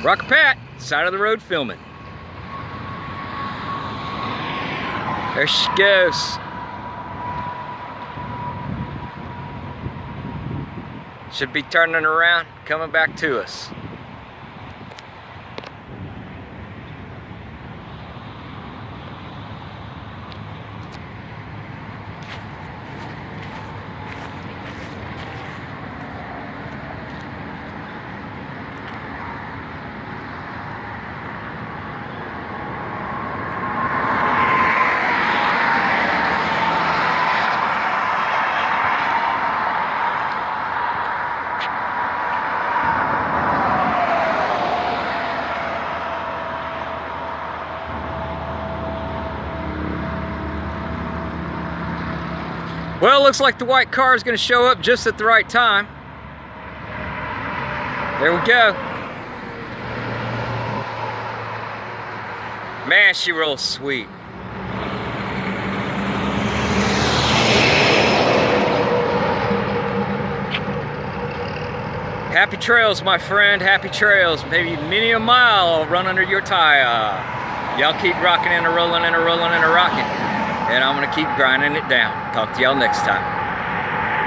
Rocker Pat, side of the road filming. There she goes. Should be turning around, coming back to us. Well, looks like the white car is going to show up just at the right time. There we go. Man, she rolls sweet. Happy trails, my friend. Happy trails. Maybe many a mile I'll run under your tire. Y'all keep rocking and a rolling and a rolling and a rocking. And I'm gonna keep grinding it down. Talk to y'all next time.